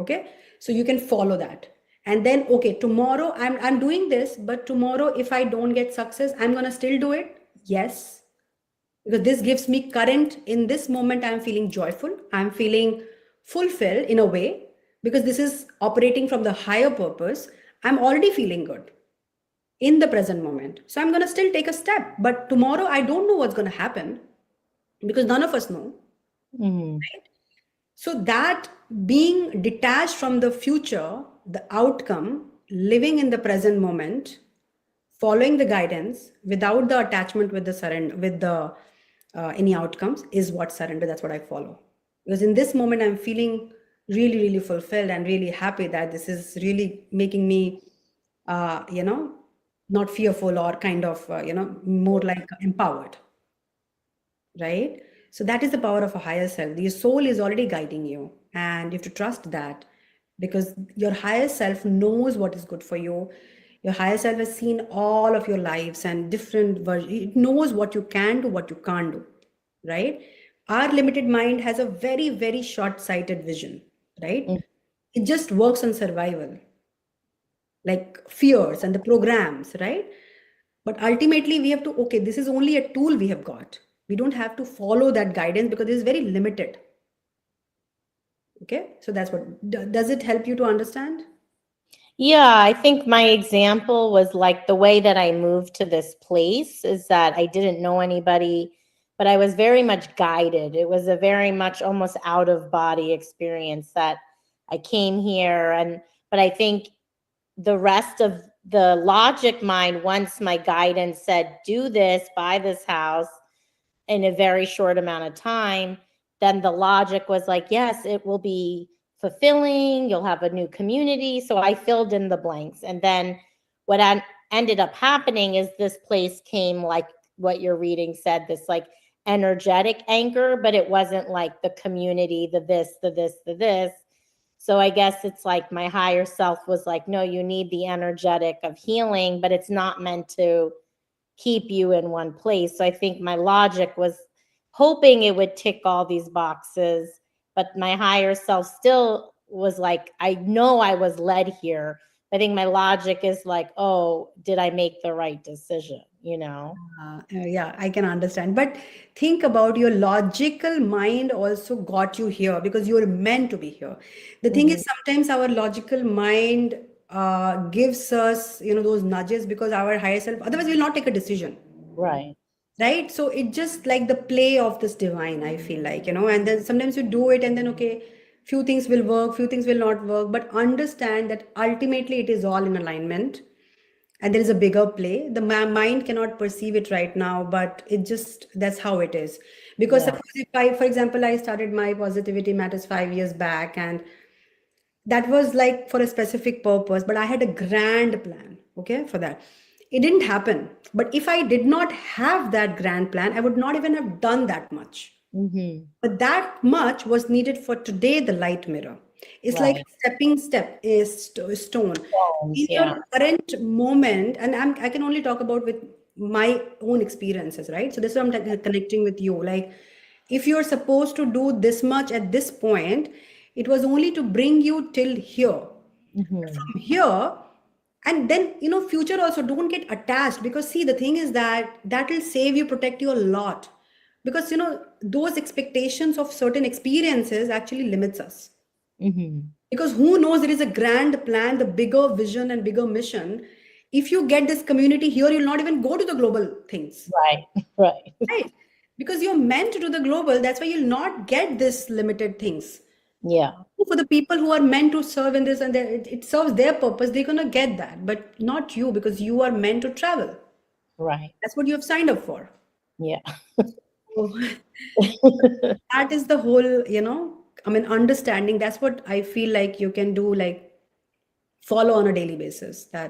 B: Okay, so you can follow that. And then, okay, tomorrow I'm doing this, but tomorrow if I don't get success, I'm gonna still do it. Yes, because this gives me current. In this moment, I'm feeling joyful, I'm feeling fulfilled in a way, because this is operating from the higher purpose. I'm already feeling good in the present moment, so I'm gonna still take a step. But tomorrow I don't know what's gonna happen, because none of us know.
C: Mhm.
B: So that being detached from the future, the outcome, living in the present moment, following the guidance without the attachment with the surrender, with the any outcomes, is what surrender. That's what I follow. Because in this moment, I'm feeling really, really fulfilled and really happy that this is really making me, not fearful, or kind of, more like empowered, right? So that is the power of a higher self. Your soul is already guiding you, and you have to trust that, because your higher self knows what is good for you. Your higher self has seen all of your lives and different versions. It knows what you can do, what you can't do, right? Our limited mind has a very, very short-sighted vision, right?
C: Mm.
B: It just works on survival, like fears and the programs, right? But ultimately, we have to, okay, this is only a tool we have got. We don't have to follow that guidance because it is very limited. Okay, so that's what, does it help you to understand?
C: Yeah, I think my example was like the way that I moved to this place is that I didn't know anybody, but I was very much guided. It was a very much almost out of body experience that I came here. But I think the rest of the logic mind, once my guidance said, do this, buy this house in a very short amount of time, then the logic was like, yes, it will be fulfilling. You'll have a new community. So I filled in the blanks. And then what ended up happening is this place came like what your reading said, this like energetic anchor, but it wasn't like the community, the this, the this, the this. So I guess it's like my higher self was like, no, you need the energetic of healing, but it's not meant to keep you in one place. So I think my logic was hoping it would tick all these boxes, but my higher self still was like, I know I was led here. I think my logic is like, oh, did I make the right decision? You know?
B: Yeah, I can understand. But think about, your logical mind also got you here because you were meant to be here. The thing
C: Mhm.
B: is, sometimes our logical mind gives us, those nudges, because our higher self, otherwise, we'll not take a decision.
C: Right.
B: Right, so it just like the play of this divine, I feel like, and then sometimes you do it, and then, okay, few things will work, few things will not work, but understand that ultimately it is all in alignment, and there is a bigger play. The mind cannot perceive it right now, but it just, that's how it is. Because
C: Yeah.
B: suppose if I, for example, I started my Positivity Matters 5 years back, and that was like for a specific purpose, but I had a grand plan, okay, for that. It didn't happen, but if I did not have that grand plan, I would not even have done that much.
C: Mm-hmm.
B: But that much was needed for today, the light mirror. It's like
C: Right.
B: a stepping step, is stone.
C: Bones,
B: In
C: yeah.
B: your current moment, and I can only talk about with my own experiences, right? So this is what I'm connecting with you. Like, if you're supposed to do this much at this point, it was only to bring you till here.
C: Mm-hmm.
B: From here, and then, future also, don't get attached, because see, the thing is that will save you, protect you a lot, because those expectations of certain experiences actually limits us,
C: Mm-hmm.
B: because who knows, there is a grand plan, the bigger vision and bigger mission. If you get this community here, you'll not even go to the global things,
C: Right. Right.
B: right? Because you're meant to do the global, that's why you'll not get this limited things.
C: Yeah.
B: For the people who are meant to serve in this, and it serves their purpose, they're going to get that, but not you, because you are meant to travel.
C: Right.
B: That's what you have signed up for.
C: Yeah.
B: So that is the whole, I mean, understanding. That's what I feel like you can do, like follow on a daily basis.
C: Yeah.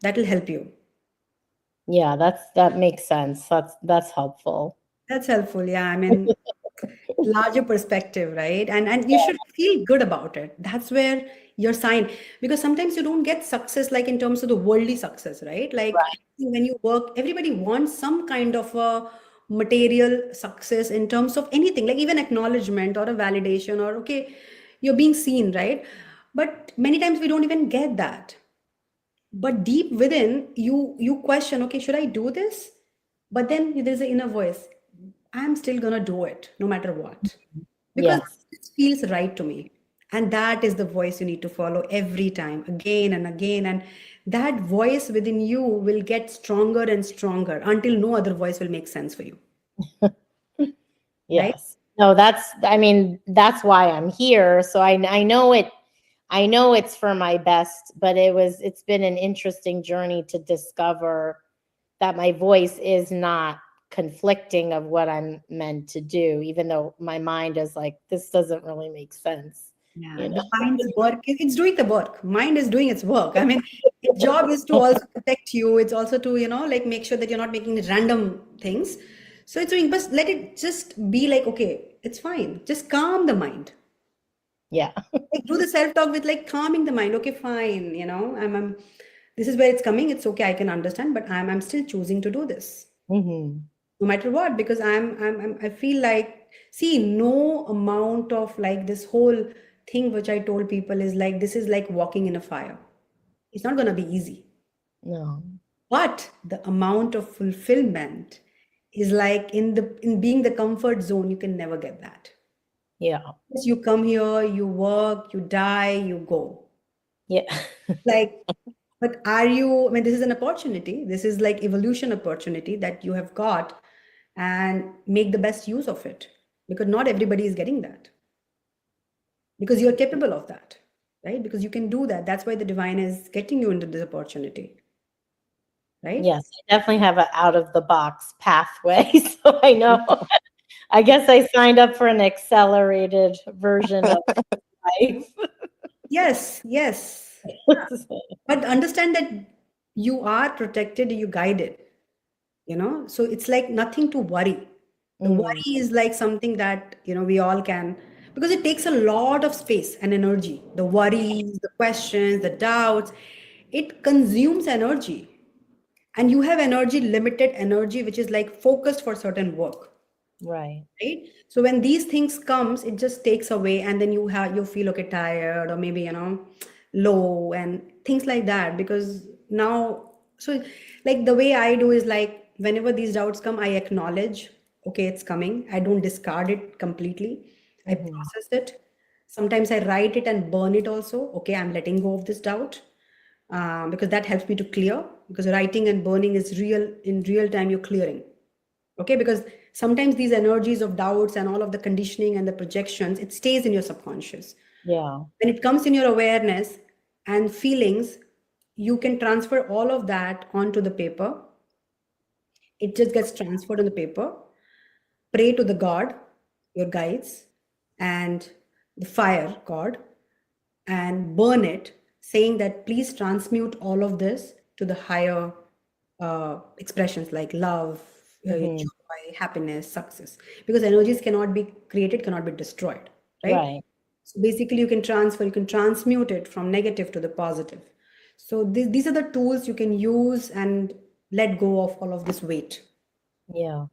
B: That will help you.
C: Yeah, that makes sense. That's helpful.
B: That's helpful. Yeah, I mean, larger perspective, right? And you should feel good about it. That's where your sign, because sometimes you don't get success like in terms of the worldly success, right? Like
C: Right.
B: when you work, everybody wants some kind of a material success in terms of anything, like even acknowledgement or a validation or okay, you're being seen, right? But many times we don't even get that. But deep within, you question, okay, should I do this? But then there's an inner voice. I'm still gonna do it no matter what because
C: Yes.
B: it feels right to me. And that is the voice you need to follow every time, again and again. And that voice within you will get stronger and stronger until no other voice will make sense for you, right?
C: Yes. No, I mean, that's why I'm here. So I know I know it's for my best, but it's been an interesting journey to discover that my voice is not conflicting of what I'm meant to do, even though my mind is like, this doesn't really make sense.
B: Yeah,
C: You know?
B: the mind's work, it's doing the work. Mind is doing its work. I mean, its job is to also protect you. It's also to, like make sure that you're not making random things. So it's doing, but let it just be like, okay, it's fine. Just calm the mind.
C: Yeah.
B: Like do the self-talk with like calming the mind. Okay, fine. This is where it's coming. It's okay. I can understand, but I'm still choosing to do this
C: Hmm.
B: no matter what, because I feel like, see, no amount of like this whole thing which I told people is like, this is like walking in a fire. It's not going to be easy,
C: No.
B: but the amount of fulfillment is like in being the comfort zone, you can never get that.
C: Yeah.
B: Yes, you come here, you work, you die, you go.
C: Yeah.
B: Like, but I mean, this is an opportunity. This is like evolution opportunity that you have got and make the best use of it because not everybody is getting that because you're capable of that, right? Because you can do that. That's why the divine is getting you into this opportunity, right?
C: Yes. I definitely have an out of the box pathway. So I know. I guess I signed up for an accelerated version of life.
B: Yes, yes. But understand that you are protected, you guided, So it's like nothing to worry. The
C: Mhm.
B: worry is like something that, we all can, because it takes a lot of space and energy. The worries, the questions, the doubts, it consumes energy. And you have energy, limited energy, which is like focused for certain work,
C: Right.
B: right? So when these things comes, it just takes away, and then you feel okay, tired, or maybe low and things like that. Because now, so like the way I do is like whenever these doubts come, I acknowledge, okay, it's coming. I don't discard it completely. I
C: Mhm.
B: process it. Sometimes I write it and burn it also. Okay, I'm letting go of this doubt, because that helps me to clear. Because writing and burning is real, in real time. You're clearing. Okay, because sometimes these energies of doubts and all of the conditioning and the projections, it stays in your subconscious.
C: Yeah.
B: When it comes in your awareness and feelings, you can transfer all of that onto the paper. It just gets transferred on the paper. Pray to the god, your guides, and the fire god, and burn it, saying that please transmute all of this to the higher expressions like love,
C: Mhm.
B: joy, happiness, success. Because energies cannot be created, cannot be destroyed, right?
C: Right.
B: So basically, you can transfer, you can transmute it from negative to the positive. So these are the tools you can use and let go of all of this weight,
C: Yeah.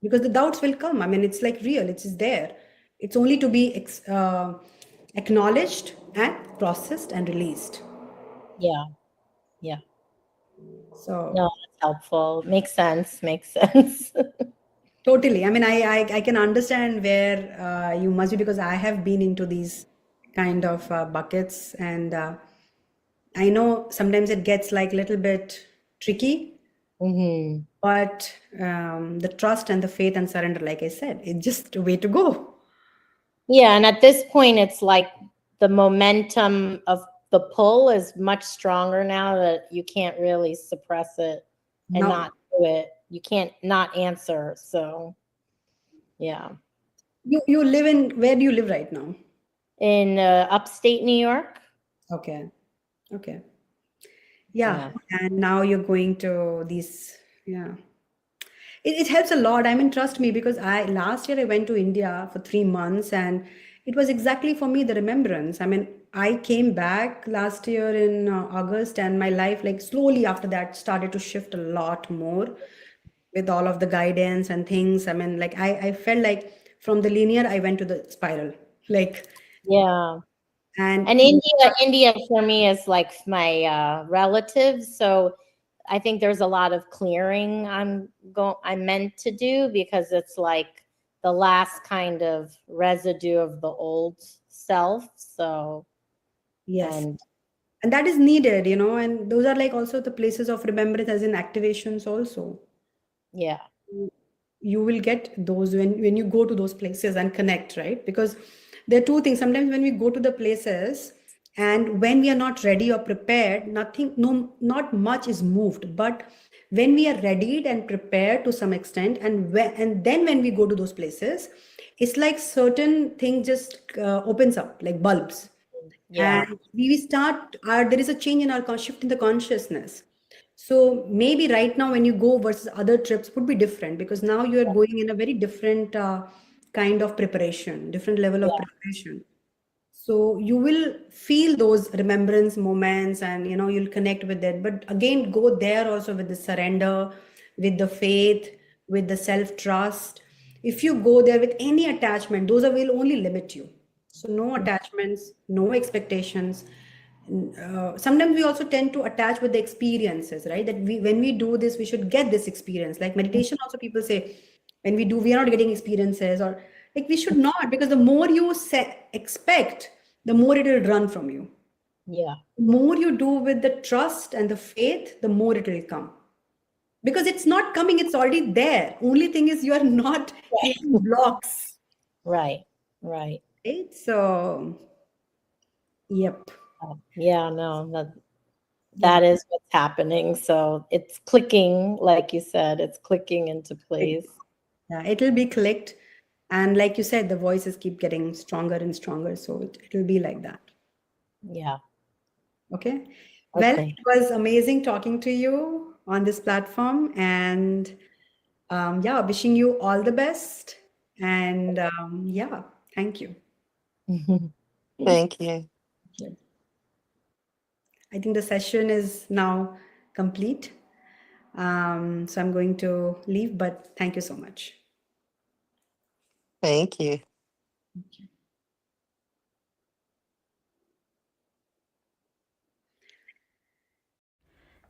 B: because the doubts will come. I mean, it's like real, it is there. It's only to be acknowledged and processed and released.
C: Yeah. Yeah.
B: So
C: No, that's helpful. Makes sense. Makes sense.
B: totally. I mean, I can understand where you must be, because I have been into these kind of buckets, and I know sometimes it gets like a little bit tricky,
C: Hmm.
B: but the trust and the faith and surrender, like I said, it's just a way to go.
C: Yeah, and at this point, it's like the momentum of the pull is much stronger now that you can't really suppress it and
B: Now,
C: not do it. You can't not answer. So, yeah.
B: you live in, where do you live right now?
C: In upstate New York.
B: Okay. Okay. Yeah.
C: Yeah.
B: And now you're going to these, yeah. it helps a lot. I mean, trust me, because I last year I went to India for 3 months, and it was exactly for me the remembrance. I mean, I came back last year in August, and my life, like, slowly after that, started to shift a lot more with all of the guidance and things. I mean, like, I felt like from the linear, I went to the spiral. Like,
C: Yeah.
B: and
C: And India for me is like my relative. So I think there's a lot of clearing I'm meant to do, because it's like the last kind of residue of the old self. So,
B: yes,
C: and
B: and that is needed, and those are like also the places of remembrance as in activations also.
C: yeah,
B: You will get those when you go to those places and connect, right? Because there are two things. Sometimes when we go to the places and when we are not ready or prepared, nothing, no, not much is moved. But when we are readied and prepared to some extent, and then when we go to those places, it's like certain thing just opens up like bulbs,
C: yeah,
B: and we start there is a change in our shift in the consciousness. So maybe right now when you go versus other trips would be different, because now you are going in a very different kind of preparation, different level of
C: yeah,
B: preparation. So you will feel those remembrance moments, and you'll connect with it. But again, go there also with the surrender, with the faith, with the self trust. If you go there with any attachment, those will only limit you. So no attachments, no expectations. Sometimes we also tend to attach with the experiences, right? That when we do this, we should get this experience. Like meditation, also people say, when we do, we are not getting experiences, or like we should not, because the more you expect, the more it will run from you.
C: yeah,
B: The more you do with the trust and the faith, the more it will come. Because it's not coming, it's already there. Only thing is you are not creating blocks.
C: right, right.
B: Right? So, yep.
C: Yeah, no,
B: Yeah.
C: that is what's happening. So it's clicking, like you said, it's clicking into place.
B: Yeah, it'll be clicked. And like you said, the voices keep getting stronger and stronger. So it'll be like that.
C: Yeah.
B: Okay. Well,
C: Okay.
B: it was amazing talking to you on this platform. And yeah, wishing you all the best. And yeah, thank you.
D: Thank you.
B: I think the session is now complete. So I'm going to leave, but thank you so much.
D: Thank you.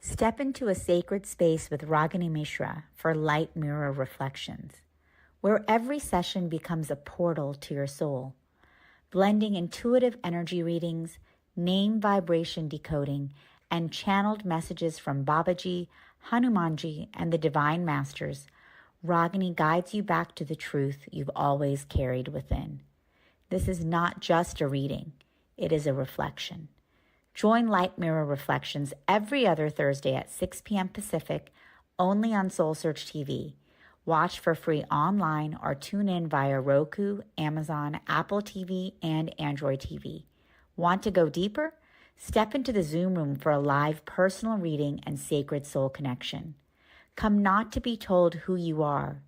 A: Step into a sacred space with Ragini Mishra for light mirror reflections, where every session becomes a portal to your soul, blending intuitive energy readings, name vibration decoding, and channeled messages from Babaji, Hanumanji, and the Divine Masters. Ragini guides you back to the truth you've always carried within. This is not just a reading, it is a reflection. Join Light Mirror Reflections every other Thursday at 6 p.m. Pacific, only on Soul Search TV. Watch for free online or tune in via Roku, Amazon, Apple TV, and Android TV. Want to go deeper? Step into the Zoom room for a live personal reading and sacred soul connection. Come not to be told who you are.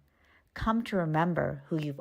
A: Come to remember who you've